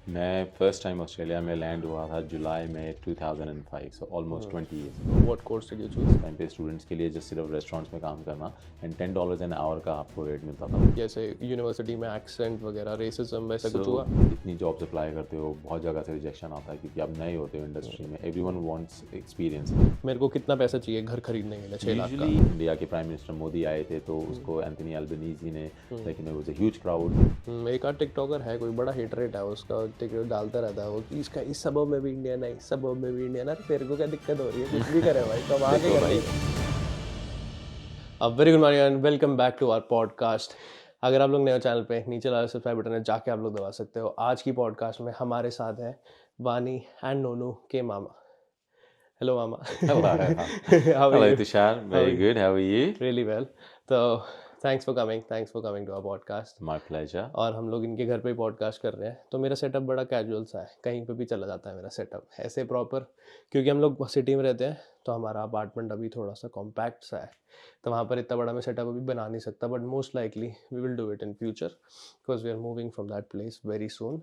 मैं first time Australia में land हुआ था जुलाई में 2005, so almost 20 years. What course did you choose? Time पे स्टूडेंट्स के लिए जस्ट सिर्फ रेस्टोरेंट्स में काम करना एंड $10 एन आवर का आपको रेट मिलता था। जैसे यूनिवर्सिटी में एक्सेंट वगैरह रेसिज्म वैसा कुछ सो हुआ? इतनी जॉब्स अप्लाई करते हो, बहुत जगह से रिजेक्शन आता है क्योंकि आप नए होते हो इंडस्ट्री में। Everyone wants experience. मेरे को कितना पैसा चाहिए घर खरीदने के लिए? 6 लाख का। यूजुअली इंडिया के प्राइम मिनिस्टर मोदी आए थे तो उसको एंथनी अल्बनीजी ने, लेकिन it was a huge crowd. एक आध टिकटॉकर है, कोई बड़ा हिट रेट है उसका, टिकटॉक डालता रहता है वो कि इसका इस सबब में भी इंडियन है, इस सबब में भी इंडियन है। अरे तेरे को क्या दिक्कत हो रही है? कुछ भी करे भाई, कब आगे देखो कर भाई, अब very good morning and welcome back to our podcast. अगर आप लोग नए चैनल पे नीचे वाला सब्सक्राइब बटन है, जाके आप लोग दबा सकते हो। आज की पॉडकास्ट में हमारे साथ हैं वानी एंड नोनू के मामा। हेलो मामा। hello, How are hello you? Tushar, How are very you? good, how are you? Really well. तो thanks for coming to our podcast. My pleasure. और हम लोग इनके घर पे ही पॉडकास्ट कर रहे हैं। तो मेरा सेटअप बड़ा कैजुअल सा है, कहीं पे भी चला जाता है मेरा सेटअप ऐसे प्रॉपर, क्योंकि हम लोग सिटी में रहते हैं तो हमारा अपार्टमेंट अभी थोड़ा सा कॉम्पैक्ट सा है, तो वहाँ पर इतना बड़ा मैं सेटअप अभी बना नहीं सकता, but most likely we will do it in future because we are moving from that place very soon.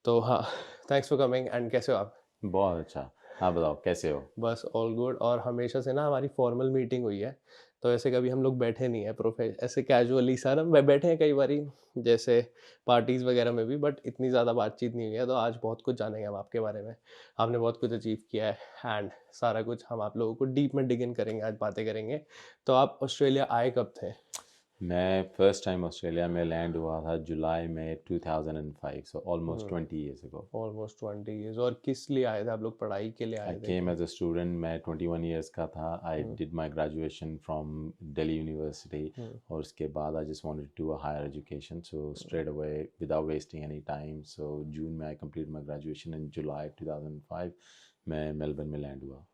तो हाँ, थैंक्स फॉर कमिंग। एंड कैसे हो आप? बहुत अच्छा। आप बताओ कैसे हो? बस ऑल गुड। और हमेशा से ना हमारी फॉर्मल मीटिंग हुई है, तो ऐसे कभी हम लोग बैठे नहीं है ऐसे कैजुअली सर हम बैठे हैं कई बारी, जैसे पार्टीज़ वगैरह में भी, बट इतनी ज़्यादा बातचीत नहीं हुई है। तो आज बहुत कुछ जानेंगे हम आपके बारे में। आपने बहुत कुछ अचीव किया है एंड सारा कुछ हम आप लोगों को डीप में डिग इन करेंगे, आज बातें करेंगे। तो आप ऑस्ट्रेलिया आए कब थे? मैं फर्स्ट टाइम ऑस्ट्रेलिया में लैंड हुआ था जुलाई में 2005, सो ऑलमोस्ट हम्म 20 ईयर्स अगो। Almost 20 years. और किस लिए आए थे आप लोग? पढ़ाई के लिए आई आए थे केम क्या? एज अ स्टूडेंट, मैं 21 ईयर्स का था। I hmm did my graduation from Delhi university hmm और उसके बाद I just wanted to do a higher education, so straight away without wasting any time, so June में आई कंप्लीट माई ग्रेजुएशन। इन जुलाई 2005 मैं Melbourne में land हुआ।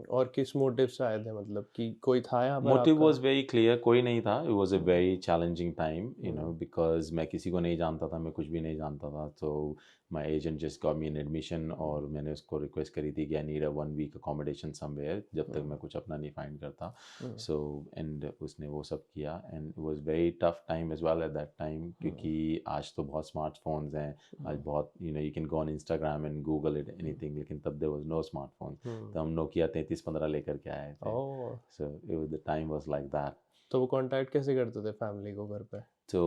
और किस motive से आए थे, मतलब कि कोई था यहाँ पर मोटिव आपका? वॉज वेरी क्लियर, कोई नहीं था। It was a hmm very challenging time, hmm because मैं किसी को नहीं जानता था, मैं कुछ भी नहीं जानता था। तो my agent just got me an admission और मैंने उसको रिक्वेस्ट करी थी कि I need a 1 week accommodation somewhere जब तक हम्म मैं कुछ अपना नहीं फाइंड करता। हम्म सो एंड उसने वो सब किया and it was very tough time as well at that time, क्योंकि आज तो बहुत स्मार्टफोन्स हैं। आज बहुत you can go on Instagram and Google it anything, लेकिन तब there was no smartphone. Hmm तो हम नोकिया 3315 लेकर के आए थे। ओह, So the time was like that. तो वो कांटेक्ट कैसे करते थे फैमिली को घर पे? तो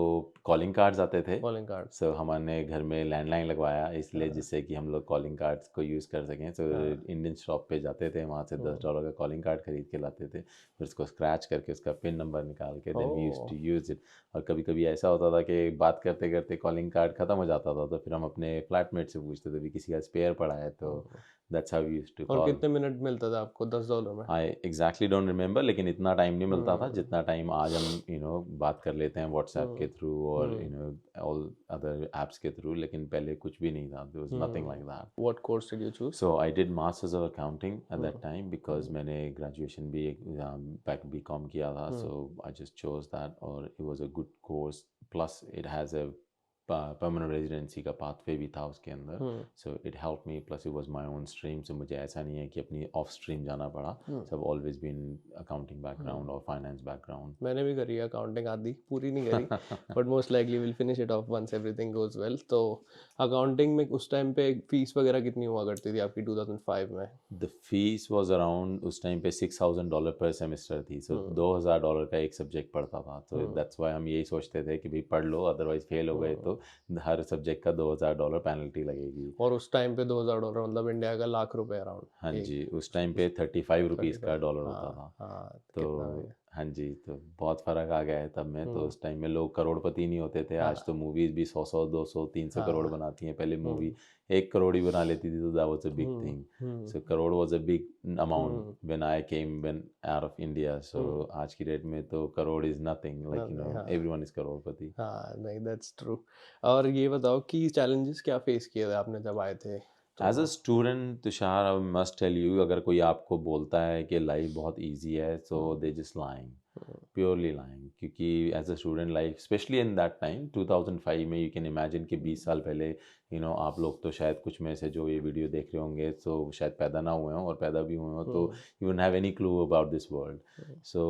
कॉलिंग कार्ड्स आते थे। Calling card. सो हमने घर में लैंडलाइन लगवाया इसलिए, हाँ जिससे कि हम लोग कॉलिंग कार्ड्स को यूज़ कर सकें। सो हाँ इंडियन शॉप पे जाते थे, वहाँ से $10 का कॉलिंग कार्ड खरीद के लाते थे, फिर उसको स्क्रैच करके उसका पिन नंबर निकाल के then we use oh to use it. और कभी कभी ऐसा होता था कि बात करते करते कॉलिंग कार्ड ख़त्म हो जाता था, तो फिर हम अपने फ्लैटमेट से पूछते थे भी किसी का स्पेयर पड़ा है, तो that's how we used to और कॉल। कितने मिनट मिलता था आपको $10 में? आई एग्जैक्टली डोंट रिमेंबर, लेकिन इतना टाइम नहीं मिलता था हम्म जितना टाइम आज हम बात कर लेते हैं व्हाट्सएप हम्म के थ्रू और हम्म ऑल अदर एप्स के थ्रू, लेकिन पहले कुछ भी नहीं था, there was nothing like that. What course did you choose? So I did masters of accounting at that hmm time because मैंने ग्रेजुएशन भी बैक बी कॉम किया था, hmm so I just chose that और it was a good course. Plus it has a permanent residency का pathway भी था उसके अंदर, हम्म सो it help me. Plus it was my own stream, so मुझे ऐसा नहीं है कि अपनी ऑफ स्ट्रीम जाना पड़ा। हम्म सब ऑलवेज बीन अकाउंटिंग बैकग्राउंड हम्म और फाइनेंस बैकग्राउंड। मैंने भी करी है अकाउंटिंग, आधी पूरी नहीं करी, but most likely will finish it off once everything goes well. तो अकाउंटिंग में उस टाइम पे फीस वगैरह कितनी हुआ करती थी आपकी 2005 में? द फीस वॉज अराउंड उस टाइम पे $6,000 पर सेमेस्टर थी, सो हम्म $2,000 का एक सब्जेक्ट पढ़ता था। तो हम्म दैट्स वाई हम यही सोचते थे कि भाई पढ़ लो, अदरवाइज फेल हो गए हम्म तो हर सब्जेक्ट का $2,000 पेनल्टी लगेगी। और उस टाइम पे $2000 मतलब इंडिया का ₹1,00,000 हाँ अराउंड एक। जी, उस टाइम पे 35 रुपीज़ का 35। डॉलर होता हाँ था। हाँ, तो कितना हो गया? हाँ जी, तो बहुत फ़र्क आ गया है तब में। तो हम्म उस टाइम में लोग करोड़पति नहीं होते थे। आज तो हाँ मूवीज़ भी 100-100, 200, 300 करोड़ हाँ बनाती हैं। पहले मूवी हम्म 1 करोड़ ही बना लेती थी, तो that was a big hmm thing. Hmm so crore was a big amount hmm when I came when out of India. So आज की डेट में तो करोड़ इज़ नथिंग, लाइक नहीं हाँ एवरीवन इज़ करोड़पति। हाँ, नहीं दैट्स ट्रू। और ये बताओ कि चैलेंजेस क्या फेस किए थे आपने जब आए थे तो? As a student Tushar, I must tell you, अगर कोई आपको बोलता है कि लाइफ बहुत ईजी है, so they just lying, purely lying. क्योंकि as a student life specially in that time 2005 में, यू कैन इमेजिन कि 20 साल पहले आप लोग तो शायद कुछ में से जो ये वीडियो देख रहे होंगे तो शायद पैदा ना हुए हों, और पैदा भी हुए हों तो you won't have any clue about this world. So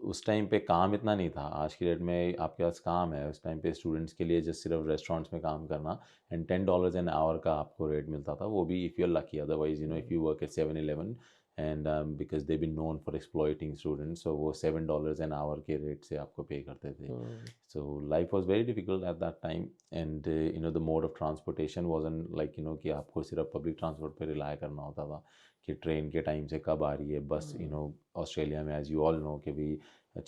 उस टाइम पे काम इतना नहीं था, आज की डेट में आपके पास काम है, उस टाइम पे स्टूडेंट्स के लिए जस्ट सिर्फ रेस्टोरेंट्स में काम करना एंड $10 एन आवर का आपको रेट मिलता था, वो भी if you are lucky, otherwise if you work at 7-Eleven and because they been known for exploiting students, so वो $7 एन आवर के रेट से आपको पे करते थे. So life was very difficult at that time, and the mode of transportation wasn't like कि आपको सिर्फ पब्लिक ट्रांसपोर्ट पे रिलाय करना होता था कि ट्रेन के टाइम से कब आ रही है बस. ऑस्ट्रेलिया में एज यू ऑल नो कि भी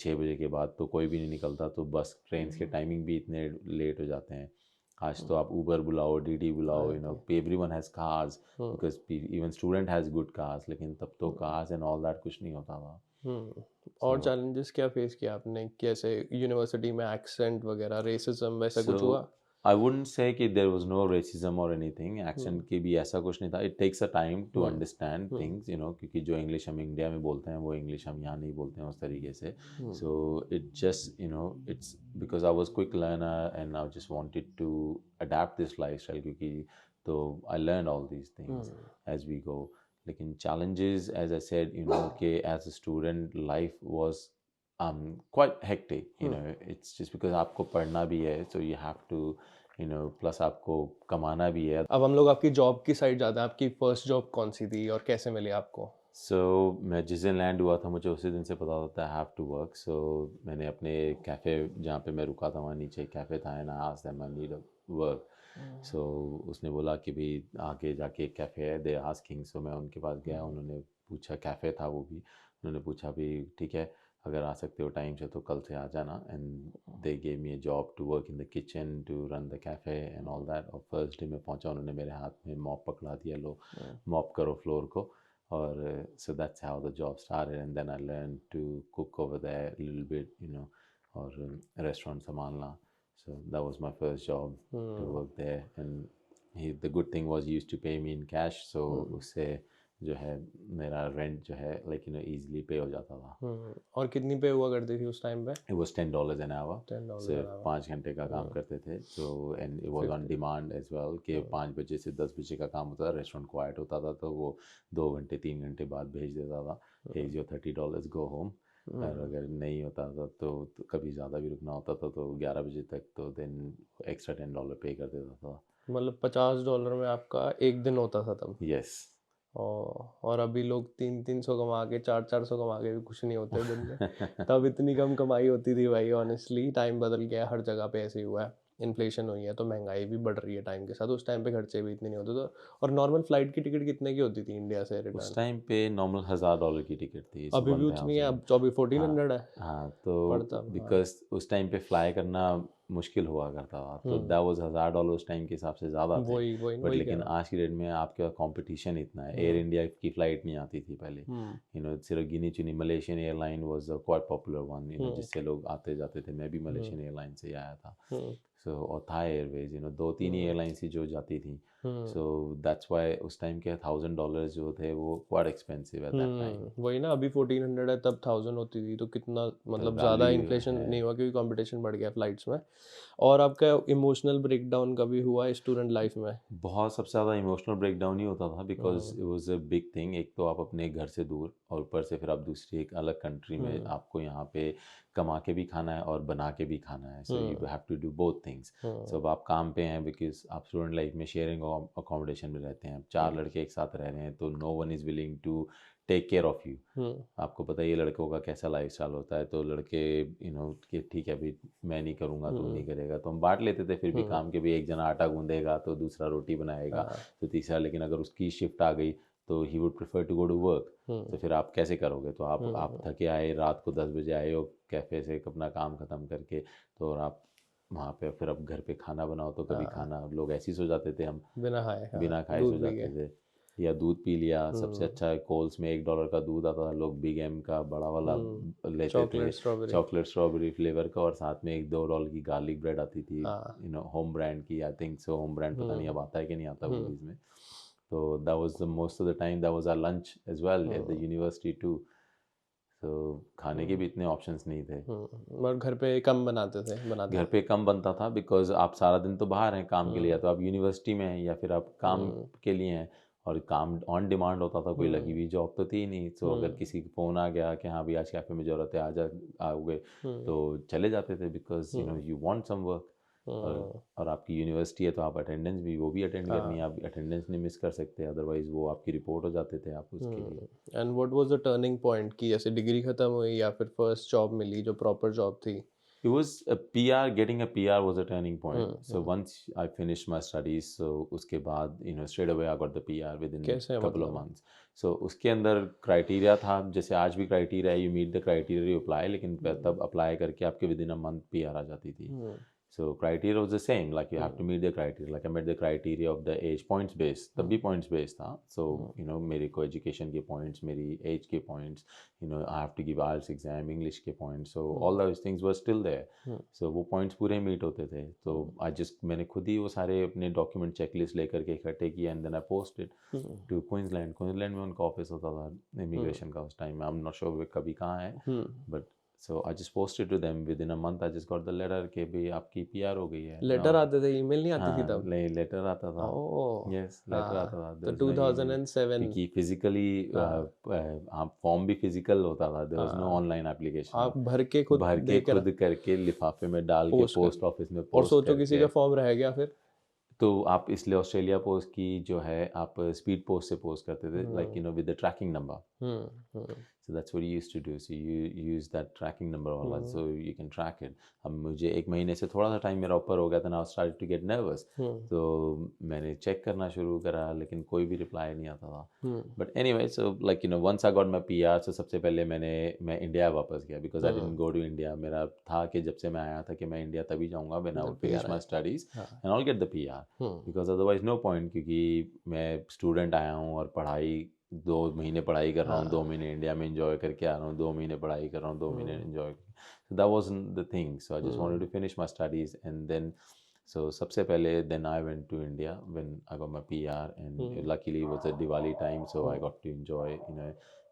6 बजे के बाद तो कोई भी नहीं निकलता, तो बस ट्रेन के टाइमिंग भी इतने लेट हो जाते हैं. आज तो आप ऊबर बुलाओ, डीडी बुलाओ, everyone has cars because even student has good cars, लेकिन तब तो कार्स एंड ऑल दैट कुछ नहीं होता था. और चैलेंजेस क्या फेस किया आपने, कैसे यूनिवर्सिटी में एक्सेंट वगैरह, रेसिज्म वैसा कुछ हुआ? I wouldn't say कि there was no racism or anything. Accent की भी ऐसा कुछ नहीं था. It takes a time to understand things, क्योंकि जो इंग्लिश हम इंडिया में बोलते हैं वो इंग्लिश हम यहाँ नहीं बोलते हैं उस तरीके से. So it just it's because I was quick learner and I just wanted to adapt this lifestyle, क्योंकि तो I learned all these things as we go. लेकिन challenges, as I said, कि as a student life was quite hectic. It's just because आपको पढ़ना भी है, so you have to plus आपको कमाना भी है. अब हम लोग आपकी जॉब की साइड जाते हैं. आपकी फर्स्ट जॉब कौन सी थी और कैसे मिली आपको? मैं जिस दिन लैंड हुआ था मुझे उसी दिन से पता था आई हैव टू वर्क. मैंने अपने कैफ़े जहाँ पे मैं रुका था वहाँ नीचे कैफ़े था and I asked them I need work. उसने बोला कि भाई आगे जाके एक कैफ़े है, दे आस्किंग. मैं उनके पास गया, उन्होंने पूछा, कैफ़े था वो भी, उन्होंने पूछा भी ठीक है अगर आ सकते हो टाइम से तो कल से आ जाना. And they gave me a job to work in the kitchen, to run the cafe and all that. और फर्स्ट डे में पहुंचा, उन्होंने मेरे हाथ में मॉप पकड़ा दिया, लो मॉप करो फ्लोर को. और so that's how the job started, and then I learned to cook over there a little bit, और restaurant संभालना. So that was my first job to work there, and the good thing was he used to pay me in cash, so उससे जो है मेरा rent जो है easily पे हो जाता था. और कितनी पे हुआ करती थी उस टाइम पे? It was $10 an hour. $10 सिर्फ 5 घंटे का काम करते थे. And it was on demand as well, कि 5 बजे से 10 बजे का काम होता था, रेस्टोरेंट क्वाइट होता था तो वो 2 घंटे 3 घंटे बाद भेज देता था. Here's your $30, go home. और अगर नहीं होता था तो कभी ज़्यादा भी रुकना होता था तो 11 बजे तक, तो देन एक्स्ट्रा $10 पे कर देता था. मतलब $50 में आपका एक दिन होता था तब? यस. और अभी लोग 300 कमा के 400 कमा के भी खुश नहीं होते दिन में. तब इतनी कम कमाई होती थी भाई. ऑनेस्टली टाइम बदल गया, हर जगह पे ऐसे ही हुआ है. इन्फ्लेशन हुई है तो महंगाई भी बढ़ रही है टाइम के साथ. उस टाइम पे खर्चे भी इतने नहीं होते तो. और नॉर्मल फ्लाइट की टिकट कितने की होती थी इंडिया से रिटर्न? उस टाइम पे नॉर्मल $1000 की टिकट थी. अभी भी उतनी है? अब 1400 है. हाँ तो बिकॉज उस टाइम पे फ्लाई करना मुश्किल हुआ करता था, तो दैट वाज $1000 उस टाइम के हिसाब से ज़्यादा थे. बट लेकिन आज की डेट में आपके कंपटीशन इतना है. एयर इंडिया की फ़्लाइट नहीं आती थी पहले. सिर्फ गिनी चुनी Malaysian airline was a quite popular one, जिससे लोग आते जाते थे. मैं भी मलेशियन एयरलाइन से ही आया था. और था एयरवेज, 2-3 ही एयरलाइंस ही जो जाती थी. सो दैट्स व्हाई उस टाइम के $1000 जो थे वो quite expensive eight that time. वही ना, अभी 1400 है, तब 1000 होती थी. तो कितना मतलब ज़्यादा इन्फ्लेशन नहीं हुआ क्योंकि कंपटीशन बढ़ गया फ्लाइट्स में. और आपका इमोशनल ब्रेकडाउन कभी हुआ स्टूडेंट लाइफ में? बहुत सबसे ज़्यादा इमोशनल ब्रेकडाउन ही होता था because it was a big thing. एक तो आप अपने घर से दूर और ऊपर से फिर आप दूसरी एक अलग कंट्री में, आपको यहाँ पे कमा के भी खाना है और बना के भी खाना है. So you have to do both things. So अब आप काम पे हैं बिकॉज आप स्टूडेंट लाइफ में शेयरिंग अकोमोडेशन में रहते हैं. 4 लड़के एक साथ रह रहे हैं तो no one is willing to take care of you. आपको पता ही है लड़कों का कैसा लाइफस्टाइल होता है. तो लड़के कि ठीक है भाई मैं नहीं करूँगा तू नहीं करेगा, तो हम बांट लेते थे फिर भी काम के भी. एक जना आटा गूंदेगा तो दूसरा रोटी बनाएगा तो तीसरा. लेकिन अगर उसकी शिफ्ट आ गई तो he would prefer to go to work. तो फिर आप कैसे करोगे? तो आप थके आए, रात को 10 बजे आए हो कैफ़े से अपना काम ख़त्म करके, तो और आप वहाँ पे फिर अब घर पे खाना बनाओ तो कभी खाना लोग ऐसे ही सो जाते थे, हम बिना खाए सो जाते थे. या दूध पी लिया. सबसे अच्छा कोल्स में $1 का दूध आता था, लोग बिग एम का बड़ा वाला लेते थे, चॉकलेट स्ट्रॉबेरी फ्लेवर का. और साथ में $1-2 की गार्लिक ब्रेड आती थी, होम ब्रांड की. I think so home brand, पता नहीं अब आता है कि नहीं आता मूवीज़ में. तो that was the most of the time that was our lunch as well at the university too. तो खाने के भी इतने ऑप्शंस नहीं थे. और घर पे कम बनाते थे? घर पे कम बनता था बिकॉज आप सारा दिन तो बाहर हैं काम के लिए, या तो आप यूनिवर्सिटी में हैं या फिर आप काम के लिए हैं. और काम ऑन डिमांड होता था, कोई लगी हम्म हुई जॉब तो थी नहीं। सो अगर किसी का फ़ोन आ गया कि हाँ भाई आज कैफ़े में ज़रूरत है, आओगे, हम्म तो चले जाते थे, because hmm you want some work. Hmm, और आपकी यूनिवर्सिटी है तो आप अटेंडेंस भी वो भी अटेंड करनी है, हाँ। आप अटेंडेंस नहीं मिस कर सकते, अदरवाइज़ वो आपकी रिपोर्ट हो जाते थे आप उसके लिए। And what was the turning point कि जैसे डिग्री खत्म हुई या फिर फर्स्ट जॉब मिली जो प्रॉपर जॉब थी? It was a PR, getting a PR was a turning point. So hmm, once I finished my studies, so उसके बाद straight away I got the PR within कैसे couple of मतलब? months. So उसके अंदर criteria था, जैसे आज भी criteria, you meet the criteria, you apply, लेकिन हम्म तब अप्लाई करके आपके विदिन अ मंथ PR आ जाती थी। हम्म So criteria was the same, like you have to hmm meet the criteria. Like I met the criteria of the age, points based, तब भी points based था. So हम्म मेरे को education के points, मेरी age के points, I have to give IELTS exam, English के points. So all those things were still there. Hmm So वो points पूरे meet होते थे. So मैंने खुद ही वो सारे अपने document checklist लेकर के इकट्ठे किए, and then I posted hmm to Queensland. Queensland में उनका ऑफिस होता था immigration का उस टाइम में. I'm not sure वे कभी कहाँ है, हम्म। but so I just posted to them, within a month I just got the letter कि भाई आपकी PR हो गई है now। लेटर आते थे, ईमेल नहीं आती थी हाँ, तब? लेटर आता था। ओह, यस, लेटर आता हाँ। था, तो देयर वाज नो ईमेल, 2007। क्योंकि फिजिकली हाँ आप फॉर्म भी फिजिकल होता था, देयर वाज नो हाँ, ऑनलाइन एप्लीकेशन। आप भर के खुद भर के देकर खुद करके लिफाफे में डाल के पोस्ट पोस्ट कर, ऑफिस में और पोस्ट सोचो किसी करके। का फॉर्म रह गया फिर? तो आप इसलिए ऑस्ट्रेलिया पोस्ट की जो है आप स्पीड पोस्ट से पोस्ट करते थे, like hmm with the tracking number. Hmm So that's what you used to do. So you use that tracking number वाला, हम्म so you can track it. अब मुझे एक महीने से थोड़ा सा टाइम मेरा ऊपर हो गया था, now I started to get nervous. हम्म तो मैंने चेक करना शुरू करा, लेकिन कोई भी रिप्लाई नहीं आता था। हम्म But anyway, so like once I got my PR, so सबसे पहले मैं इंडिया वापस गया, because I didn't go to India. मेरा था कि जब से मैं आया था कि मैं इंडिया तभी जाऊँगा when I जब would PR finish my आएगा। studies हाँ। and I'll get the PR, hmm because otherwise no point, क्योंकि मैं स्टूडेंट आया हूँ और पढ़ाई 2 महीने पढ़ाई कर रहा हूँ, 2 महीने इंडिया में इंजॉय करके आ रहा हूँ, 2 महीने पढ़ाई कर रहा हूँ, 2 महीने hmm enjoy. So that wasn't the thing. So I just wanted hmm to finish my studies, and then so सबसे पहले then I went to India when I got my PR, and luckily it was a Diwali time, so I got to enjoy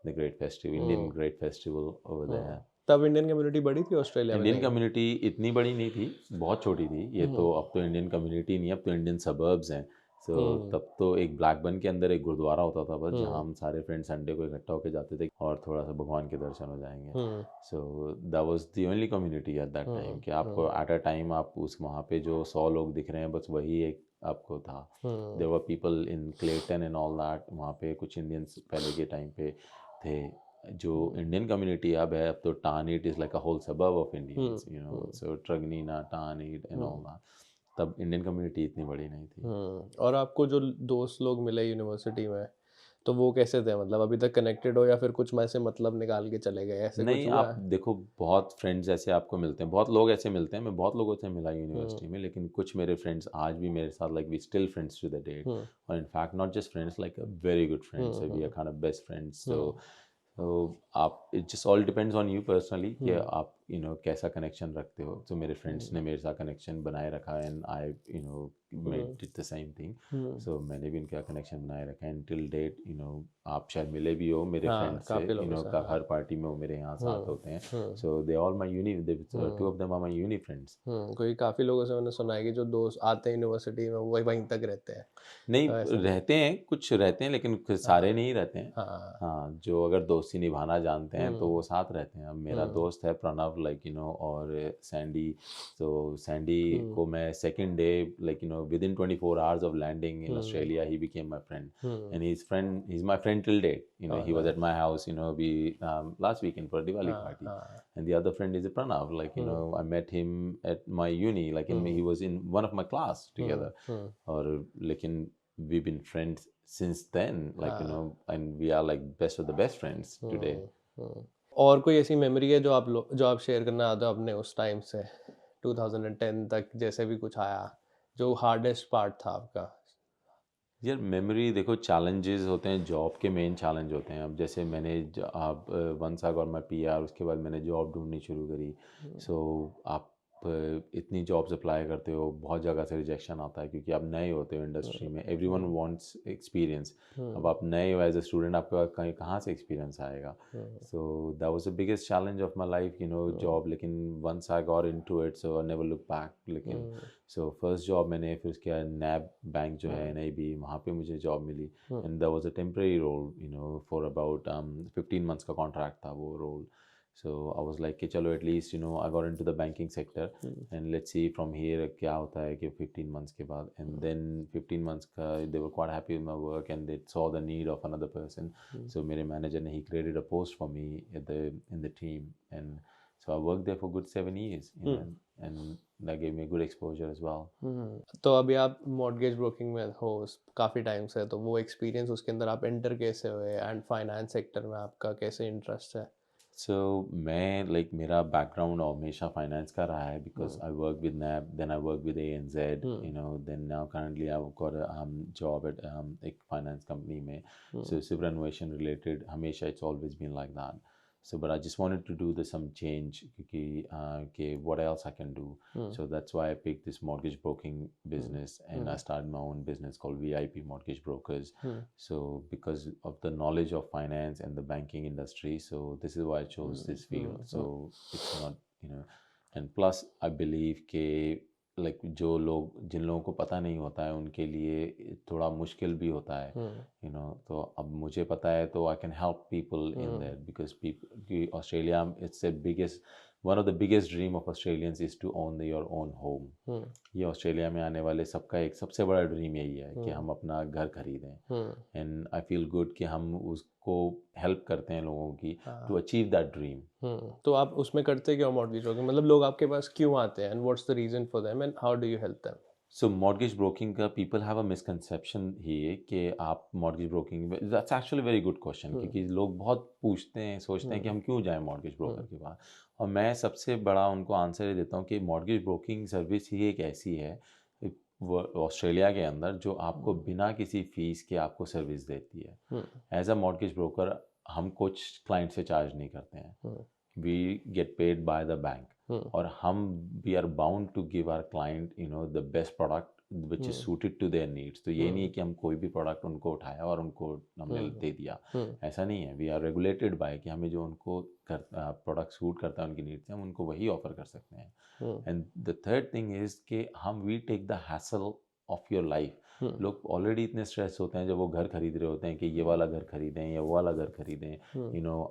the great festival, Indian hmm great festival over there. तब Indian community बड़ी थी Australia में Indian कहीं? Community इतनी बड़ी नहीं थी, बहुत छोटी थी ये तो। अब तो इंडियन कम्युनिटी नहीं, अब तो इंडियन सबर्ब्स हैं। सो तब तो एक ब्लैकबर्न के अंदर एक गुरुद्वारा होता था बस, जहाँ हम सारे फ्रेंड्स संडे को इकट्ठा होकर जाते थे और थोड़ा सा भगवान के दर्शन हो जाएंगे। सो that was the only community at that time, कि आपको एट अ टाइम आप उस वहाँ पे जो 100 लोग दिख रहे हैं, बस वही एक आपको था। There were people in Clayton and all that, वहाँ पे कुछ इंडियंस पहले के टाइम पे थे। जो इंडियन कम्युनिटी अब है, अब तो Tarneit is like a whole suburb of Indians, so Truganina, Tarneit and all that. तब इंडियन कम्युनिटी इतनी बड़ी नहीं थी। और आपको जो दोस्त लोग मिले यूनिवर्सिटी में, तो वो कैसे थे? मतलब अभी तक कनेक्टेड हो या फिर कुछ में से मतलब निकाल के चले गए, ऐसे कुछ नहीं, हुआ आप है? देखो बहुत फ्रेंड्स ऐसे आपको मिलते हैं, बहुत लोग ऐसे मिलते हैं, मैं बहुत लोगों से मिला यूनिवर्सिटी में, लेकिन कुछ मेरे फ्रेंड्स आज भी मेरे साथ, like we still friends to the date. और in fact not just friends, like a very good friends, we are kind of best friends. तो आप, it just all depends on you personally कि आप कैसा कनेक्शन रखते हो। तो मेरे फ्रेंड्स ने मेरे साथ कनेक्शन बनाए रखा, and I made it the same thing. So मैंने भी उनका कनेक्शन बनाए रखा है टिल डेट। आप शायद मिले भी हो मेरे हाँ, फ्रेंड्स से, काफ़ी लोगों से, का हाँ। हर पार्टी में वो मेरे यहाँ साथ होते हैं। Hmm so they all my uni, two of them are my uni friends. कोई काफ़ी लोगों से मैंने सुना है कि जो दोस्त आते हैं यूनिवर्सिटी में वो वहीं तक रहते हैं, नहीं, तो ऐसा नहीं? रहते हैं, कुछ रहते हैं, लेकिन सारे नहीं रहते हैं। हाँ। हाँ, जो अगर दोस्ती निभाना जानते हैं तो वो साथ रहते हैं। अब मेरा दोस्त है प्रणव, लाइक और सैंडी। तो सैंडी को मैं second day, like within 24 hours of landing in Australia, he became my friend, and he is my friend till date. He was at my house we last weekend for Diwali party. And the other friend is Pranav, like I met him at my uni, like he was in one of my class together, or like we've been friends since then, like and we are like best of the best friends today. और कोई ऐसी memory है जो आप share करना चाहते हो अपने उस टाइम से 2010 तक, जैसे भी कुछ आया जो हार्डेस्ट पार्ट था आपका? यार मेमोरी देखो, चैलेंजेस होते हैं, जॉब के मेन चैलेंज होते हैं। अब जैसे मैंने आप once I got my PR, उसके बाद मैंने जॉब ढूंढनी शुरू करी। सो आप इतनी जॉब्स अप्लाई करते हो, बहुत जगह से रिजेक्शन आता है क्योंकि आप नए होते हो इंडस्ट्री में, एवरीवन वांट्स एक्सपीरियंस। अब आप नए हो एज अ स्टूडेंट, आपके पास कहीं कहाँ से एक्सपीरियंस आएगा? So that was the biggest challenge of my life, job. लेकिन once I got into it, so I never look back. लेकिन सो फर्स्ट जॉब मैंने, फिर उसके बाद नैब बैंक जो है NIB, वहाँ पे मुझे जॉब मिली। And that was a temporary role, for about 15 months का कॉन्ट्रैक्ट था वो role. So I was like कि चलो at least I got into the banking sector and let's see from here क्या होता है कि 15 months के बाद। And then 15 months का they were quite happy with my work and they saw the need of another person. So मेरे manager ने he created a post for me in the team, and so I worked there for good 7 years, and that gave me a good exposure as well. तो अभी आप mortgage broking में हो काफ़ी time से, तो वो एक्सपीरियंस उसके अंदर आप एंटर कैसे हुए एंड फाइनेंस सेक्टर में आपका कैसे इंटरेस्ट है? So मैं मेरा बैकग्राउंड हमेशा फाइनेंस का रहा है, because I work with NAB, then I work with ANZ, then now currently I got job at एक फाइनेंस कंपनी में। सो सुपरएनुएशन रिलेटेड हमेशा it's always been like that. So but I just wanted to do some change क्योंकि कि what else I can do. So that's why I picked this mortgage broking business, and I started my own business called VIP Mortgage Brokers. So because of the knowledge of finance and the banking industry, so this is why I chose this field. So it's not, and plus I believe कि जिन लोगों को पता नहीं होता है उनके लिए थोड़ा मुश्किल भी होता है, तो अब मुझे पता है तो I can help people in there, because people Australia, it's the biggest, one of the biggest dream of Australians is to own your own home. ये ऑस्ट्रेलिया में आने वाले सबका एक सबसे बड़ा ड्रीम यही है कि हम अपना घर खरीदें, एंड आई फील गुड कि हम उसको हेल्प करते हैं लोगों की टू अचीव दैट ड्रीम। तो आप उसमें करते क्या मॉर्गेज ब्रोकिंग, मतलब लोग आपके पास क्यों आते हैं and what's the reason for them and how do you help them? So mortgage broking का पीपल हैव अ मिसकंसेप्शन ही कि आप mortgage broking, that's actually very good question, क्योंकि लोग बहुत पूछते हैं, सोचते हैं कि हम क्यों जाएं मॉर्गेज ब्रोकर के पास। और मैं सबसे बड़ा उनको आंसर ये देता हूँ कि मॉर्गेज ब्रोकिंग सर्विस ही एक ऐसी है ऑस्ट्रेलिया के अंदर जो आपको बिना किसी फीस के आपको सर्विस देती है। एज अ मॉर्गेज ब्रोकर हम कुछ क्लाइंट से चार्ज नहीं करते हैं, we get paid by the bank, और हम we are bound to give our client the best product which is suited to their needs. तो ये नहीं है कि हम कोई भी प्रोडक्ट उनको उठाया और उनको हमने दे दिया, ऐसा नहीं है। वी आर रेगुलेटेड बाय कि हमें जो उनको प्रोडक्ट सूट करता है उनकी नीड्स से, हम उनको वही ऑफर कर सकते हैं। And the third thing is कि हम we take the hassle of your life. लोग ऑलरेडी इतने स्ट्रेस होते हैं जब वो घर खरीद रहे होते हैं कि ये वाला घर खरीदें या वो वाला घर खरीदें,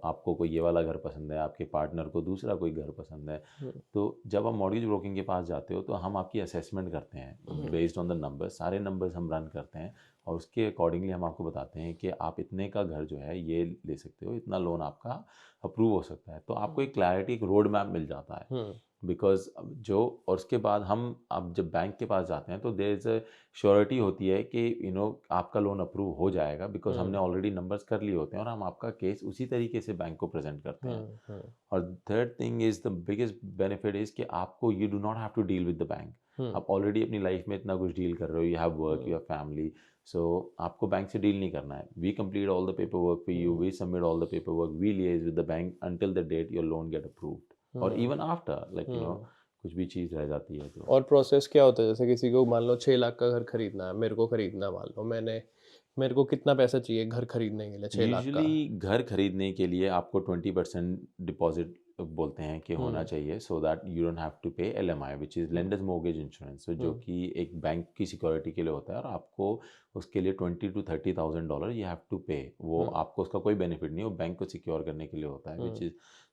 आपको कोई ये वाला घर पसंद है, आपके पार्टनर को दूसरा कोई घर पसंद है। तो जब आप मॉर्गेज ब्रोकिंग के पास जाते हो तो हम आपकी असेसमेंट करते हैं बेस्ड ऑन द नंबर्स, सारे नंबर्स हम रन करते हैं, और उसके अकॉर्डिंगली हम आपको बताते हैं कि आप इतने का घर जो है ये ले सकते हो, इतना लोन आपका अप्रूव हो सकता है। तो आपको एक क्लैरिटी, एक रोड मैप मिल जाता है, बिकॉज और उसके बाद हम अब जब बैंक के पास जाते हैं तो देयर इज़ अ श्योरिटी होती है कि आपका लोन अप्रूव हो जाएगा, बिकॉज हमने ऑलरेडी नंबर्स कर लिए होते हैं और हम आपका केस उसी तरीके से बैंक को प्रेजेंट करते हैं। और third thing is the biggest benefit is कि आपको you do not have to deal with the bank. आप ऑलरेडी अपनी लाइफ में इतना कुछ डील कर रहे हो, you have work, you have family, so आपको बैंक से डील नहीं करना है। We complete all the paperwork for you, we submit all the paperwork, we liaise with the bank until the date your loan get approved, और even after कुछ भी चीज़ रह जाती है तो। और प्रोसेस क्या होता है, जैसे किसी को मान लो 6 लाख का घर खरीदना है, मेरे को खरीदना, मान लो मेरे को कितना पैसा चाहिए घर खरीदने के लिए 6 लाख का? यूजुअली घर खरीदने के लिए आपको 20% डिपॉजिट बोलते हैं कि होना चाहिए, so that you don't have to pay LMI which is lenders mortgage insurance, जो कि एक बैंक की सिक्योरिटी के लिए होता है, और आपको उसके लिए $20,000 to $30,000 यू हैव टू पे। वो आपको उसका कोई बेनिफिट नहीं, वो बैंक को सिक्योर करने के लिए होता है, विच इज़।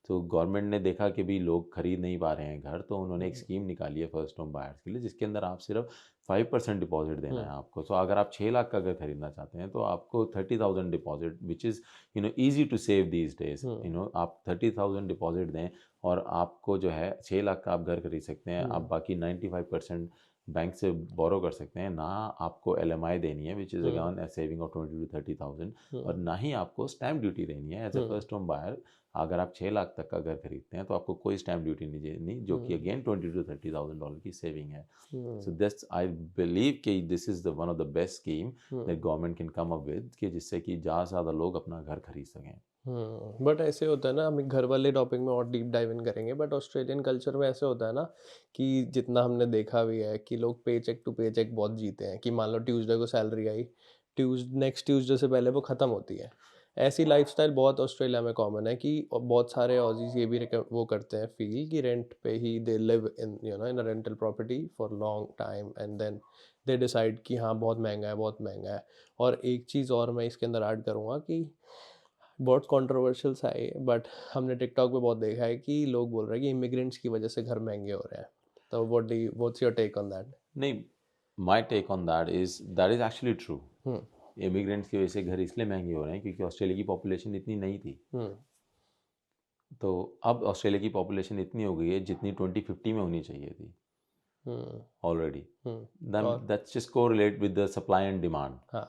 तो गवर्नमेंट ने देखा कि भी लोग खरीद नहीं पा रहे हैं घर, तो उन्होंने एक स्कीम निकाली है फर्स्ट होम बायर्स के लिए, जिसके अंदर आप सिर्फ 5% डिपॉजिट देना है आपको। सो अगर आप 6 लाख का घर खरीदना चाहते हैं तो आपको 30,000 deposit, which is easy to save these days, आप 30,000 डिपॉजिट दें और आपको जो है 6 लाख का आप घर खरीद सकते हैं। आप बाकी 95% बैंक से बोरो कर सकते हैं, ना आपको LMI देनी है which is again A saving of 20,000 to 30,000, और ना ही आपको स्टैम्प ड्यूटी देनी है as a first home buyer. अगर आप 6 लाख तक का घर खरीदते हैं तो आपको कोई स्टैम्प ड्यूटी नहीं देनी, जो कि अगेन $20,000 to $30,000 की सेविंग है। सो दिस आई बिलीव कि this is the one of the best scheme that government can come up with, कि जिससे कि ज़्यादा से ज़्यादा लोग अपना घर खरीद सकें। बट ऐसे होता है ना, हम एक घर वाले टॉपिक में और डीप डाइव इन करेंगे, बट ऑस्ट्रेलियन कल्चर में ऐसे होता है ना कि जितना हमने देखा भी है कि लोग पे चेक टू पे चेक बहुत जीते हैं, कि मान लो ट्यूसडे को सैलरी आई, नेक्स्ट ट्यूसडे से पहले वो ख़त्म होती है। ऐसी लाइफस्टाइल बहुत ऑस्ट्रेलिया में कॉमन है कि बहुत सारे ऑजीज ये भी वो करते हैं फील कि रेंट पे ही they live in in a rental property for long time, and then they decide कि हाँ बहुत महंगा है, बहुत महंगा है। और एक चीज़ और मैं इसके अंदर ऐड करूँगा कि बहुत कंट्रोवर्शियल सा है, बट हमने टिकटॉक पे बहुत देखा है कि लोग बोल रहे हैं कि इमिग्रेंट्स की वजह से घर महंगे हो रहे हैं। तो what's your take on that? नहीं, my take on that is actually true. Hmm immigrants की वजह से घर इसलिए महंगे हो रहे हैं क्योंकि ऑस्ट्रेलिया की पॉपुलेशन इतनी नहीं थी। हम्म तो अब ऑस्ट्रेलिया की पॉपुलेशन इतनी हो गई है जितनी 2050 में होनी चाहिए थी हम्म ऑलरेडी। और that's just correlate with the supply and demand. हाँ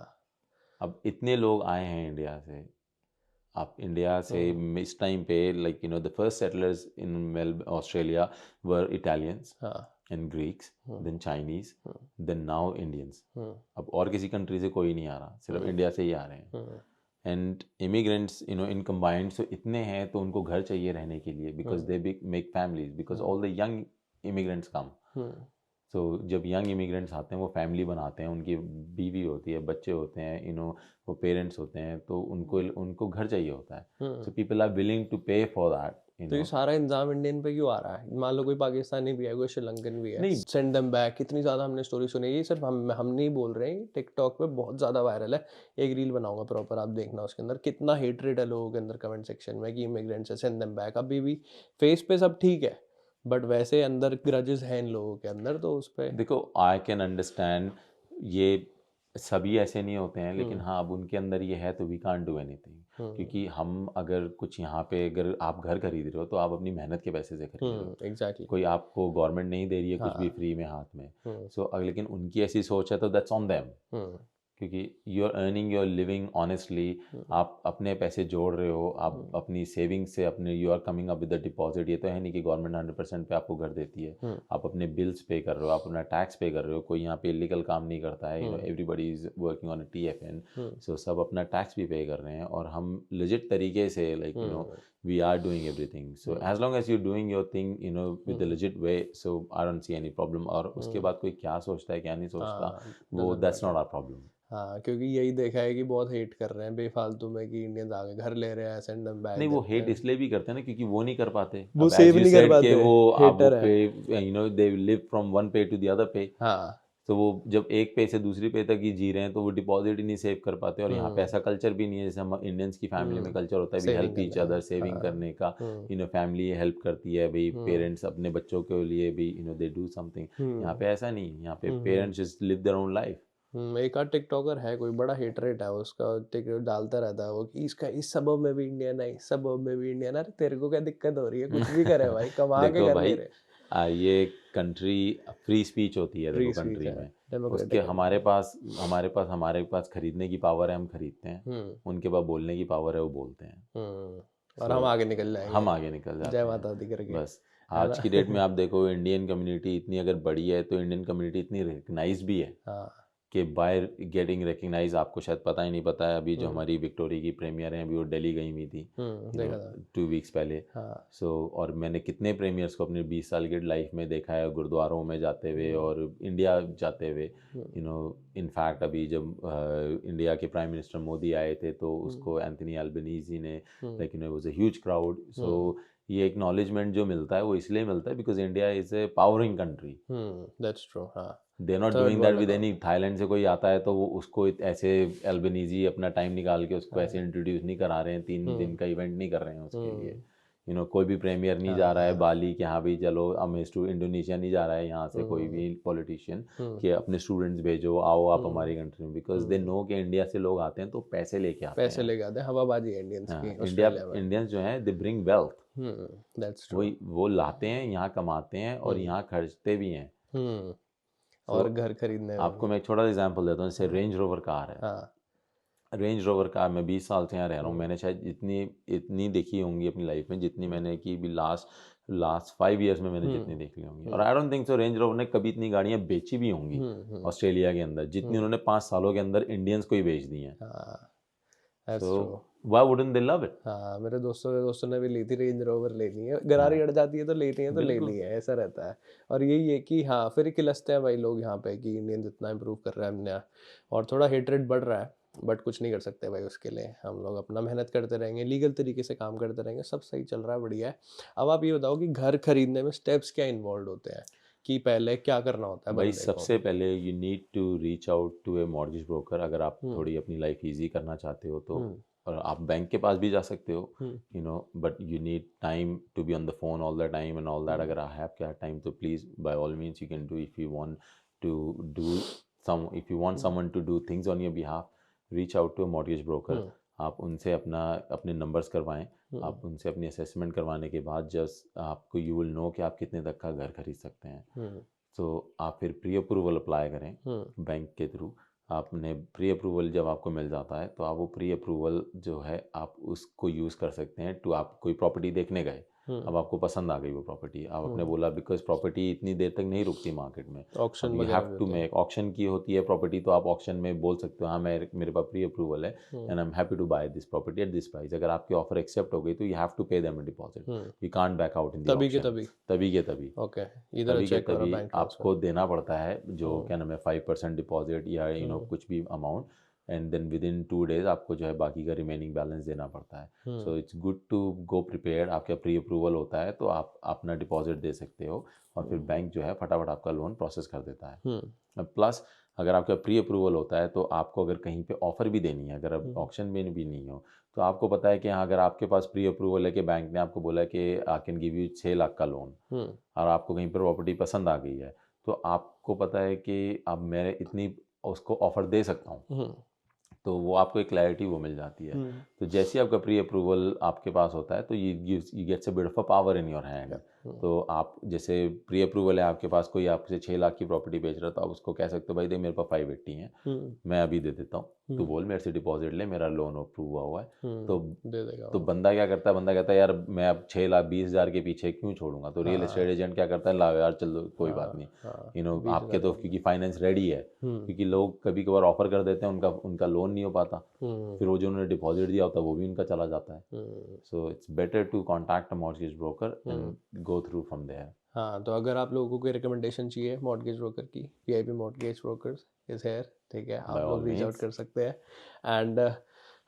अब इतने लोग आए हैं इंडिया से, आप इंडिया से इस टाइम पे like the first settlers in male Australia were Italians हाँ and Greeks, then Chinese, hmm then now Indians. Hmm अब और किसी कंट्री से कोई नहीं आ रहा, सिर्फ इंडिया से ही आ रहे हैं। हम्म एंड इमिग्रेंट्स इन कम्बाइंड तो इतने हैं, तो उनको घर चाहिए रहने के लिए, because they make families, because all the young immigrants come. Hmm so जब यंग इमिग्रेंट्स आते हैं वो फैमिली बनाते हैं, उनकी बीवी होती है, बच्चे होते हैं, वो पेरेंट्स होते हैं, तो उनको उनको घर चाहिए होता है। So people are willing to pay for that. तो ये सारा इंजाम इंडियन पे क्यों आ रहा है? मान लो कोई पाकिस्तानी भी है, कोई श्रीलंकन भी है, नहीं, सेंड देम बैक। कितनी ज़्यादा हमने स्टोरी सुनी है, ये सिर्फ हम नहीं बोल रहे हैं, टिकटॉक पे बहुत ज़्यादा वायरल है। एक रील बनाऊंगा प्रॉपर, आप देखना उसके अंदर कितना हेटरेट है लोगों के अंदर कमेंट सेक्शन में कि इमिग्रेंट्स है, सेंड देम बैक। अभी भी फेस पे सब ठीक है, बट वैसे अंदर ग्रजेस हैं इन लोगों के अंदर, तो उस पर देखो आई कैन अंडरस्टैंड, ये सभी ऐसे नहीं होते हैं, लेकिन हाँ अब उनके अंदर ये है तो वी कांट डू एनीथिंग। क्योंकि हम अगर कुछ यहाँ पे, अगर आप घर खरीद रहे हो तो आप अपनी मेहनत के पैसे से खरीद रहे हो, एग्जैक्टली कोई आपको गवर्नमेंट नहीं दे रही है कुछ भी हाँ फ्री में हाथ में। हम्म सो लेकिन उनकी ऐसी सोच है तो दैट्स ऑन देम, हम्म क्योंकि you are earning, you are living honestly. आप अपने पैसे जोड़ रहे हो, आप अपनी सेविंग से अपने you are coming up with the deposit. ये तो है नहीं कि गवर्नमेंट 100% पे आपको घर देती है। आप अपने बिल्स पे कर रहे हो, आप अपना टैक्स पे कर रहे हो, कोई यहाँ पे इलीगल काम नहीं करता है। Everybody is working on a TFN। सो सब अपना टैक्स भी पे कर रहे हैं, और हम लेजिट तरीके से like we are doing everything. So as long as you're doing your thing with the legit way, so I don't see any problem. और उसके बाद कोई क्या सोचता है क्या नहीं सोचता, वो that's not our problem. हाँ, क्योंकि यही देखा है कि बहुत हेट कर रहे हैं बेफालतू में कि इंडियंस आगे घर ले रहे हैं, सेंड देम बैक नहीं, वो देते हेट हैं। इसलिए भी करते हैं ना क्योंकि वो नहीं कर पाते। वो अब सेव as you नहीं कर said पाते, कि वो अब हेटर पे है। they live from one pay to the other pay। हाँ तो वो जब एक पे से दूसरी पे तक ही जी रहे हैं तो वो डिपॉजिट ही नहीं सेव कर पाते। और यहाँ पे ऐसा कल्चर भी नहीं है जैसे हम इंडियंस की फैमिली में कल्चर होता है, भी सेविंग हेल्प ईच करने अदर, का। सेविंग करने का। हम्म फैमिली हेल्प करती है भाई, पेरेंट्स अपने बच्चों के लिए भी दे डू समथिंग। यहाँ पे ऐसा नहीं है, यहाँ पे parents just live their own life. एक आध टिकटॉकर है, कोई बड़ा हेट रेट है उसका, टिकटॉक डालता रहता है वो कि इसका इस सबब में भी इंडियन है, इस सबब में भी इंडियन है। अरे तेरे को क्या दिक्कत हो रही है? कुछ भी करे भाई, कमा के देखो कर ले भाई, रहे। ये कंट्री फ्री स्पीच होती है। देखो फ्री स्पीच कंट्री है, में उसके डेमोक्रेटिक है। हमारे पास खरीदने की पावर है, हम खरीदते हैं। हम्म उनके पास बोलने की पावर है, वो बोलते हैं। और हम आगे निकल जाएंगे, हम आगे निकल जाते जय हैं माता दी करके, बस। है आज ना? की डेट में आप देखो इंडियन कम्युनिटी इतनी अगर बड़ी है, तो इंडियन कम्युनिटी इतनी रिकग्नाइज भी है हाँ कि बाय गेटिंग रिकग्नाइज। आपको शायद पता ही नहीं पता है, अभी जो हमारी विक्टोरिया की प्रीमियर है, अभी वो दिल्ली गई हुई थी देखा था 2 वीक्स पहले। हाँ सो और मैंने कितने प्रीमियर्स को अपने 20 साल की लाइफ में देखा है, गुरुद्वारों में जाते हुए और इंडिया जाते हुए। इनफैक्ट अभी जब इंडिया के प्राइम मिनिस्टर मोदी आए थे तो उसको एंथनी अल्बनीज़ी ने like was a huge crowd. So ये एक्नॉलेजमेंट जो मिलता है वो इसलिए मिलता है because India is a powering country. That's true. हाँ they not third doing that world with any. Thailand से कोई आता है तो वो उसको ऐसे अल्बनीज़ी अपना टाइम निकाल के उसको ऐसे इंट्रोड्यूस नहीं करा रहे हैं, 3 दिन का इवेंट नहीं कर रहे हैं उसके लिए। कोई भी प्रीमियर नहीं जा रहा है बाली कि हाँ भाई चलो इंडोनेशिया नहीं जा रहा है यहाँ से कोई भी पॉलिटिशियन कि अपने स्टूडेंट्स भेजो, आओ आप हमारी कंट्री में। बिकॉज दे नो कि इंडिया से लोग आते हैं तो पैसे लेके आते हैं, पैसे लेके आते हैं, हवाबाजी है इंडियंस की इंडिया ऑस्ट्रेलिया में। इंडियंस जो हैं they bring wealth. That's true. वो लाते हैं यहाँ, कमाते हैं और यहाँ खर्चते भी हैं। और घर खरीदने में आपको मैं एक छोटा सा एग्जांपल देता हूँ। जैसे रेंज रोवर कार है, हाँ रेंज रोवर कार मैं 20 साल से यहाँ रह रहा हूँ, मैंने शायद इतनी देखी होंगी अपनी लाइफ में जितनी मैंने की भी लास्ट 5 ईयर्स में मैंने जितनी देख ली होंगी। और I don't think so range rover ने कभी इतनी गाड़ियाँ बेची भी होंगी ऑस्ट्रेलिया के अंदर जितनी उन्होंने 5 सालों के अंदर इंडियंस को ही बेच दी हैं। That's So true. why wouldn't they love it? हाँ, मेरे दोस्तों ने भी ली थी रेंज रोवर लेनी है, गरारी हाँ, अड़ जाती है तो लेनी है तो लेनी बिल्कुल। है, ऐसा रहता है। और यही है कि हाँ, फिर किलसते हैं भाई लोग यहाँ पे कि इंडियंस इतना इम्प्रूव कर रहा है हमने, और थोड़ा हेट बढ़ रहा है, बट कुछ नहीं कर सकते भाई उसके लिए। हम लोग अपना मेहनत करते रहेंगे, लीगल तरीके से काम करते रहेंगे, सब सही चल रहा है, बढ़िया है। अब आप ये बताओ कि घर खरीदने में स्टेप्स क्या इन्वॉल्व होते हैं, कि पहले क्या करना होता है भाई बंदे को? सबसे पहले you need to reach out to a mortgage broker अगर आप हुँ, थोड़ी अपनी लाइफ इजी करना चाहते हो तो। हुँ, और आप बैंक के पास भी जा सकते हो, hmm, you know, but you need time to be on the phone all the time and all that. Hmm, अगर आई हैव क्या टाइम तो please by all means you can do, if you want to do some, if you want hmm, someone to do things on your behalf, reach out to a mortgage broker. Hmm, आप उनसे अपने numbers करवाएं। हुँ, आप उनसे अपनी assessment करवाने के बाद जस्ट आपको यू विल नो कि आप कितने तक का घर खरीद सकते हैं। हुँ, तो आप फिर प्री अप्रूवल अप्लाई करें हुँ, बैंक के थ्रू। आपने प्री अप्रूवल जब आपको मिल जाता है तो आप वो प्री अप्रूवल जो है आप उसको यूज़ कर सकते हैं टू, आप कोई प्रॉपर्टी देखने गए, हुँ, अब आपको पसंद आ गई वो प्रॉपर्टी, अब आपने हुँ, बोला बिकॉज प्रॉपर्टी इतनी देर तक नहीं रुकती मार्केट में, ऑक्शन अब यू वगैरह हैव भी टू होते हैं। मेक ऑक्शन की होती है प्रॉपर्टी, तो आप ऑक्शन में बोल सकते हो हाँ मैं मेरे पास प्री अप्रूवल है hmm, and I am happy to buy this property at this price. अगर आपकी ऑफर एक्सेप्ट हो गई तो you have to pay them a deposit, hmm, you can't back out in the तभी के ऑक्शन। तभी। तभी के तभी, ओके, इधर तभी के चेक करो तभी बैंक ट्रांसफर। आपको देना पड़ता है जो हुँ, क्या नाम है 5% डिपॉजिट या हुँ, कुछ भी amount, and then within 2 days आपको जो है बाकी का रिमेनिंग बैलेंस देना पड़ता है। Hmm, so it's good to go prepared. आपका प्री अप्रूवल होता है तो आप अपना डिपॉजिट दे सकते हो और फिर हुँ, बैंक जो है फटाफट आपका लोन प्रोसेस कर देता है। हुँ, प्लस अगर आपका प्री अप्रूवल होता है तो आपको अगर कहीं पे ऑफर भी देनी है, अगर अब हुँ, ऑक्शन में भी नहीं हो तो आपको पता है कि हाँ अगर आपके पास प्री अप्रूवल है कि बैंक ने आपको बोला कि I can give you 6 lakh का लोन, हुँ, और आपको कहीं पर प्रॉपर्टी पसंद आ गई है तो आपको पता है कि अब मैं इतनी उसको ऑफ़र दे सकता हूँ, हुँ, तो वो आपको एक क्लैरिटी वो मिल जाती है। हुँ, तो जैसे ही आपका प्री अप्रूवल आपके पास होता है तो you gets a bit of a power in your hand. या हुँ, तो आप जैसे प्री अप्रूवल है आपके पास, कोई आपसे 6 लाख की प्रॉपर्टी बेच रहा है तो आप उसको कह सकते हो भाई देख मेरे पास 580 है, हुँ, मैं अभी दे देता हूँ, तू हुँ, बोल मेरे से डिपॉजिट ले, मेरा लोन अप्रूव हुआ है। तो दे देगा तो वो। बंदा क्या करता है, बंदा कहता है यार मैं अब 6 लाख 20 हज़ार के पीछे क्यों छोड़ूंगा, तो रियल हाँ, एस्टेट एजेंट क्या करता है, ला यार चलो कोई बात हाँ, नहीं, हाँ, आपके 20,000 तो कम है। क्योंकि फाइनेंस रेडी है, हुँ, क्योंकि लोग कभी कभार ऑफर कर देते हैं, उनका उनका लोन नहीं हो पाता, हुँ, फिर वो जो उन्होंने डिपॉजिट दिया होता है वो भी उनका चला जाता है। Hmm, so it's better to contact a mortgage broker hmm. And go through from there. हाँ, तो अगर आप लोगों को कोई रिकमेंडेशन चाहिए मॉर्टगेज ब्रोकर की, VIP mortgage brokers is here, ठीक है? बाय आप ऑल लोग रीच आउट मीन्स। कर सकते हैं। एंड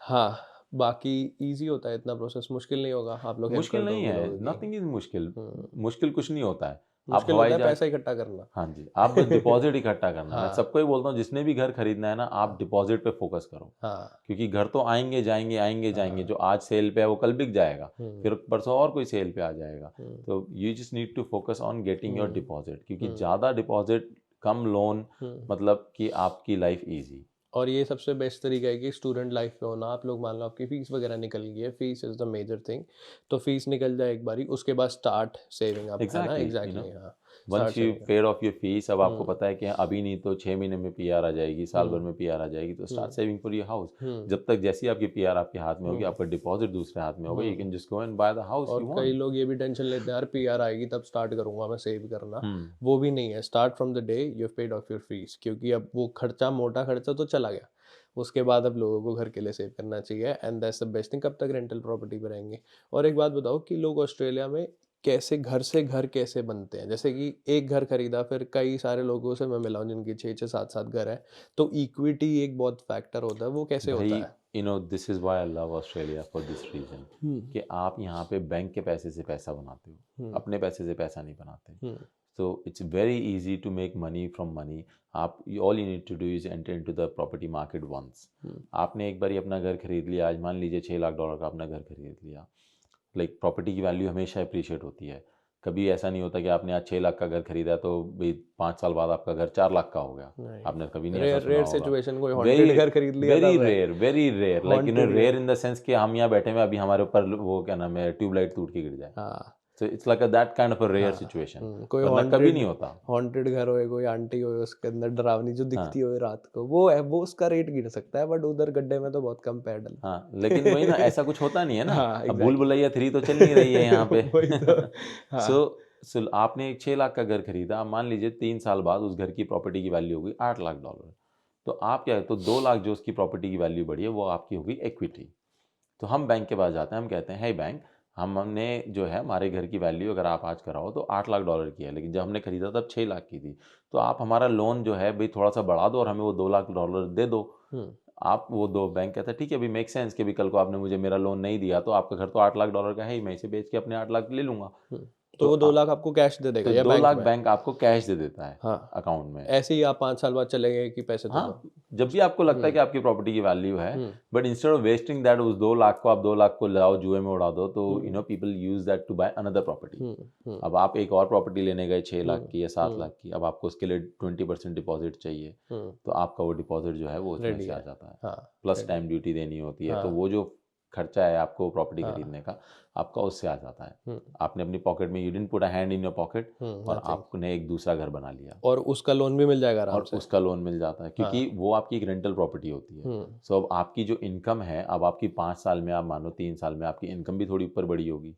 हाँ, बाकी ईज़ी होता है, इतना प्रोसेस मुश्किल नहीं होगा, आप लोग हेल्प मुश्किल कर नहीं दोगे है, लोगों की। नथिंग इज मुश्किल। हुँ, मुश्किल कुछ नहीं होता है। आप मुश्किल हवाई होता है जहाज, पैसा इकट्ठा करना। हाँ जी, आप बस डिपॉजिट इकट्ठा करना। मैं हाँ, सबको ही बोलता हूँ जिसने भी घर खरीदना है ना, आप हाँ, डिपॉजिट पे फोकस करो, हाँ, क्योंकि घर तो आएंगे जाएंगे आएंगे जाएंगे, हाँ, जो आज सेल पे है वो कल बिक जाएगा, हुँ, फिर परसों और कोई सेल पे आ जाएगा। हुँ, तो you just need to focus on getting your हुँ, डिपॉजिट, क्योंकि हुँ, ज़्यादा डिपॉजिट कम लोन, हुँ। मतलब कि आपकी लाइफ ईजी। और ये सबसे बेस्ट तरीका है कि स्टूडेंट लाइफ में होना, आप लोग मान लो आपकी फ़ीस वगैरह निकल गई है, fees is the major thing, तो फ़ीस निकल जाए एक बारी, उसके बाद स्टार्ट सेविंग अप, है ना? एग्जैक्टली, एग्ज़ैक्टली हाँ, once start you saving up. Paid off your fees, अब आपको हुँ, पता है कि अभी नहीं तो 6 महीने में पीआर आ जाएगी, साल भर हुँ, में पीआर आ जाएगी, तो start hmm, saving for your house. Hmm, जब तक जैसी आपकी पीआर आपके हाथ में होगी, हुँ, आपका डिपॉजिट दूसरे हाथ में होगा, you hmm. Can just go and by the house और यू कई वांट। लोग ये भी टेंशन लेते हैं यार पीआर आएगी तब स्टार्ट करूँगा मैं सेव करना, हम्म। वो भी नहीं है, start from the day you have paid off your fees, क्योंकि अब वो खर्चा, मोटा खर्चा तो चला गया, उसके बाद अब लोगों को घर के लिए सेव करना चाहिए, and that's the best thing. कब तक रेंटल प्रॉपर्टी पे रहेंगे? और एक बात बताओ कि लोग ऑस्ट्रेलिया में कैसे घर से घर कैसे बनते हैं? जैसे कि एक घर खरीदा, फिर कई सारे लोगों से मैं मिला हूँ जिनकी 6-6 7-7 घर है, तो इक्विटी एक बहुत फैक्टर होता है, वो कैसे भाई होता है? This is why I love Australia for this reason, hmm, कि आप यहाँ पे बैंक के पैसे से पैसा बनाते हो, हुँ, अपने पैसे से पैसा नहीं बनाते। हुँ, So it's very easy to make money from money. आप all you need to do is enter into the property market once. हुँ, आपने एक बार अपना घर खरीद लिया, आज मान लीजिए $6 लाख का अपना घर खरीद लिया, लाइक प्रॉपर्टी की वैल्यू हमेशा अप्रिशिएट होती है। कभी ऐसा नहीं होता कि आपने आज 6 लाख का घर खरीदा तो भाई 5 साल बाद आपका घर 4 लाख का हो गया। नहीं, आपने कभी नहीं ऐसा रेयर सुना रेयर होगा। सिचुएशन, कोई हॉन्टेड वेरी घर खरीद लिया वेरी तब है। Rare, very rare, like haunted rare घर। इन द सेंस कि हम यहाँ बैठे में अभी हमारे ऊपर वो क्या नाम है ट्यूबलाइट टूट के गिर जाए। हाँ, so it's like that kind of a rare हाँ, सिचुएशन, कोई वरना कभी नहीं होता। हॉन्टेड घर होए, कोई आंटी होए उसके अंदर डरावनी जो दिखती हाँ होए रात को, वो है, वो उसका रेट गिर सकता है, बट उधर गड्ढे में तो बहुत कम पैर हाँ, लेकिन वही ना, डलते। ऐसा कुछ होता नहीं है ना। हाँ, अब भूल एग्ज़ैक्टली। भुलैया 3 तो चल नहीं रही है यहाँ पे। वही तो। हाँ, सो सो आपने एक 6 लाख का घर खरीदा, अब मान लीजिए 3 साल बाद उस घर की प्रॉपर्टी की वैल्यू हो गई $8 लाख। तो आप क्या है, तो 2 लाख जो उसकी प्रॉपर्टी की वैल्यू बढ़ी है वो आपकी होगी इक्विटी। तो हम बैंक के पास जाते हैं, हम कहते हैं, हे बैंक, हमने जो है हमारे घर की वैल्यू अगर आप आज कराओ तो $8 लाख की है, लेकिन जब हमने खरीदा तब 6 लाख की थी, तो आप हमारा लोन जो है भाई थोड़ा सा बढ़ा दो और हमें वो $2 लाख दे दो। आप वो दो बैंक कहता है ठीक है, अभी मेक सेंस कि भी कल को आपने मुझे मेरा लोन नहीं दिया तो आपका घर तो $8 लाख का है ही, मैं इसे बेच के अपने 8 लाख ले लूंगा। तो वो 2 लाख आपको कैश दे देगा तो या 2 बैंक लाख में? बैंक आपको कैश दे देता है हाँ, अकाउंट में। ऐसे ही आप 5 साल बाद चले गए कि पैसे तो दो। हाँ, जब भी आपको लगता है कि आपकी प्रॉपर्टी की वैल्यू है, but instead of wasting that, उस 2 लाख को आप 2 लाख को लाओ जुए में उड़ा दो, तो you know people use that to buy another property. अब आप एक और प्रॉपर्टी लेने गए 6 लाख की या 7 लाख की, अब आपको उसके लिए 20% डिपॉजिट चाहिए, तो आपका वो डिपॉजिट जो है वो उसमें से आ जाता है, प्लस स्टैम्प ड्यूटी देनी होती है, तो वो जो खर्चा है आपको प्रॉपर्टी खरीदने का, आपका उससे आ जाता है। आपने अपनी पॉकेट में, you didn't put a hand in your pocket, और आपने एक दूसरा घर बना लिया, और उसका लोन भी मिल जाएगा आराम से। उसका लोन मिल जाता है, क्योंकि वो आपकी एक रेंटल प्रॉपर्टी होती है। सो अब आपकी जो इनकम है, अब आपकी 5 साल में, आप मानो 3 साल में आपकी इनकम भी थोड़ी ऊपर बढ़ी होगी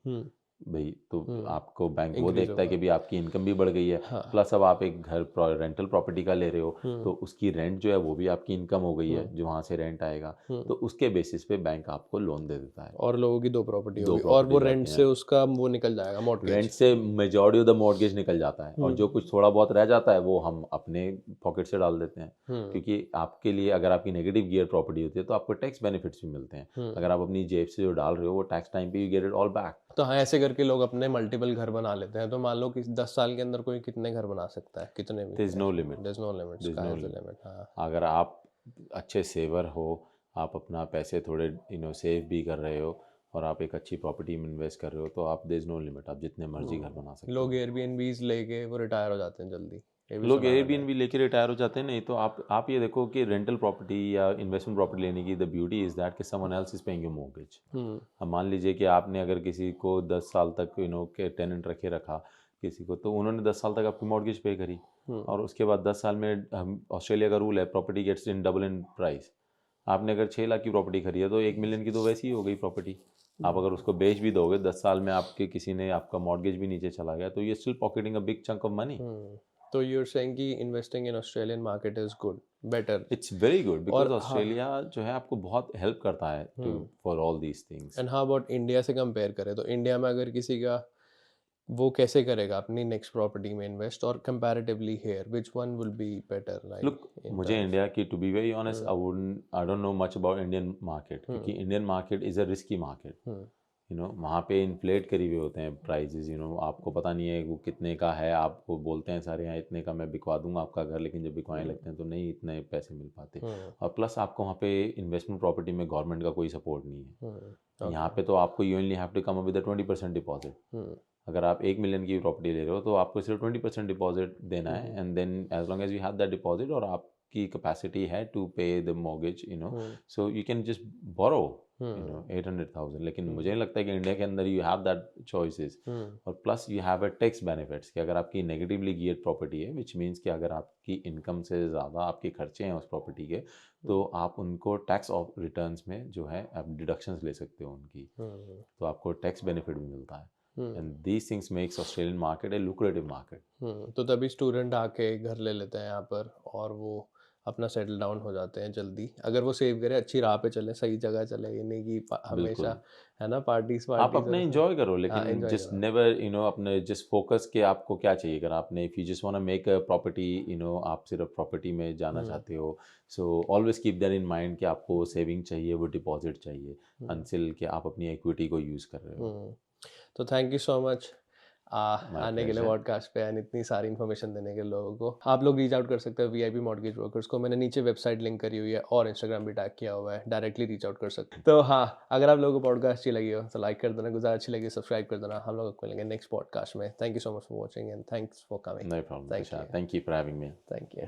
भाई, तो आपको बैंक वो देखता है कि भी आपकी इनकम भी बढ़ गई है, प्लस अब आप एक घर रेंटल प्रॉपर्टी का ले रहे हो, तो उसकी रेंट जो है वो भी आपकी इनकम हो गई है, जो वहाँ से रेंट आएगा, तो उसके बेसिस पे बैंक आपको लोन दे देता है। और लोगों की 2 प्रॉपर्टी होगी, और वो रेंट से उसका वो निकल जाएगा, मॉर्गेज। रेंट से मेजॉरिटी ऑफ द मॉर्गेज निकल जाता है, और जो कुछ थोड़ा बहुत रह जाता है वो हम अपने पॉकेट से डाल देते हैं, क्योंकि आपके लिए अगर आपकी नेगेटिव गियर प्रॉपर्टी होती है तो आपको टैक्स बेनिफिट्स भी मिलते हैं। अगर आप अपनी जेब से जो डाल रहे हो वो टैक्स टाइम पे you get it all back. तो हाँ, ऐसे करके लोग अपने मल्टीपल घर बना लेते हैं। तो मान लो कि 10 साल के अंदर कोई कितने घर बना सकता है, कितने भी? There is no limit, there is no limit, sky is the limit. हाँ, अगर आप अच्छे सेवर हो, आप अपना पैसे थोड़े सेव भी कर रहे हो, और आप एक अच्छी प्रॉपर्टी में इन्वेस्ट कर रहे हो, तो आप देयर इज नो लिमिट, आप जितने मर्जी घर बना सकते हो। लोग एयरबीएनबीज लेके वो रिटायर हो जाते हैं जल्दी। लोग एयरबीएनबी लेके रिटायर हो जाते हैं। नहीं तो आप ये देखो कि रेंटल प्रॉपर्टी या इन्वेस्टमेंट प्रॉपर्टी लेने की द ब्यूटी इज दैट कि someone else is paying your mortgage. अब मान लीजिए कि आपने अगर किसी को 10 साल तक के टेनेंट रखा किसी को, तो उन्होंने 10 साल तक आपकी मॉर्गेज पे करी, और उसके बाद 10 साल में ऑस्ट्रेलिया का रूल है property gets in double in price. आपने अगर 6 लाख की प्रॉपर्टी खरीदी तो 1 मिलियन की तो वैसी ही हो गई प्रॉपर्टी। आप अगर उसको बेच भी दोगे 10 साल में, आपके किसी ने आपका मॉर्गेज भी नीचे चला गया, तो you still pocketing a big chunk of money. तो you're saying कि investing in Australian market is good, better? It's very good because Australia जो है आपको बहुत हेल्प करता है to for all these things. And how about India से compare करें तो इंडिया में अगर किसी का वो कैसे करेगा अपनी नेक्स्ट प्रॉपर्टी में इन्वेस्ट, और comparatively here which one will be better? Like look, मुझे इंडिया की, to be very honest, I don't know much about Indian market, क्योंकि Indian market is a risky market. वहाँ पे इन्फ्लेट करे हुए होते हैं प्राइजेज, आपको पता नहीं है वो कितने का है, आपको बोलते हैं सारे यहाँ इतने का मैं बिकवा दूंगा आपका घर, लेकिन जब बिकवाने लगते हैं तो नहीं इतने पैसे मिल पाते। और प्लस आपको वहाँ पे इन्वेस्टमेंट प्रॉपर्टी में गवर्नमेंट का कोई सपोर्ट नहीं है। यहाँ पे तो आपको you only have to come up with 20% deposit. अगर आप 1 मिलियन की प्रॉपर्टी ले रहे हो तो आपको सिर्फ 20% डिपॉजिट देना है, and then as long as you have that deposit और आपकी कैपेसिटी है to pay the mortgage, so you can just borrow 800,000। लेकिन मुझे नहीं लगता है कि इंडिया के अंदर यू हैव दैट चॉइसेस, और plus you have a tax benefits कि अगर आपकी नेगेटिवली गियर्ड प्रॉपर्टी है, विच मीन्स कि अगर आपकी इनकम से ज़्यादा आपके खर्चे हैं उस प्रॉपर्टी के, तो आप उनको टैक्स ऑफ रिटर्न्स में जो है आप डिडक्शंस ले सकते हो उनकी, तो आपको टैक्स बेनिफिट भी मिलता है। And these things makes Australian market A lucrative market. तो तभी स्टूडेंट आके घर ले लेते हैं यहाँ पर, और वो अपना सेटल डाउन हो जाते हैं जल्दी, अगर वो सेव करें, अच्छी राह पे चले, सही जगह चले, ये नहीं कि हमेशा है ना पार्टीज आप अपने एंजॉय करो, लेकिन जस्ट नेवर अपने जस्ट फोकस कि आपको क्या चाहिए। अगर आपने if you just want to make a property, आप सिर्फ प्रॉपर्टी में जाना चाहते हो, so always keep that in mind कि आपको सेविंग चाहिए, वो डिपॉजिट चाहिए, अनटिल कि आप अपनी इक्विटी को यूज़ कर रहे हो। तो थैंक यू सो मच आने के लिए पॉडकास्ट पे, एंड इतनी सारी इन्फॉर्मेशन देने के लोगों को। आप लोग रीच आउट कर सकते हैं वीआईपी मॉर्गेज ब्रोकर्स को, मैंने नीचे वेबसाइट लिंक करी हुई है और इंस्टाग्राम भी टैग किया हुआ है, डायरेक्टली रीच आउट कर सकते हैं। तो हाँ, अगर आप लोगों को पॉडकास्ट अच्छी लगी हो तो लाइक कर देना, गुजार अच्छी लगी सब्सक्राइब कर देना। हम लोग आपको मिलेंगे नेक्स्ट पॉडकास्ट में। Thank you so much for watching and thanks for coming. No problem, thank you for having me. Thank you.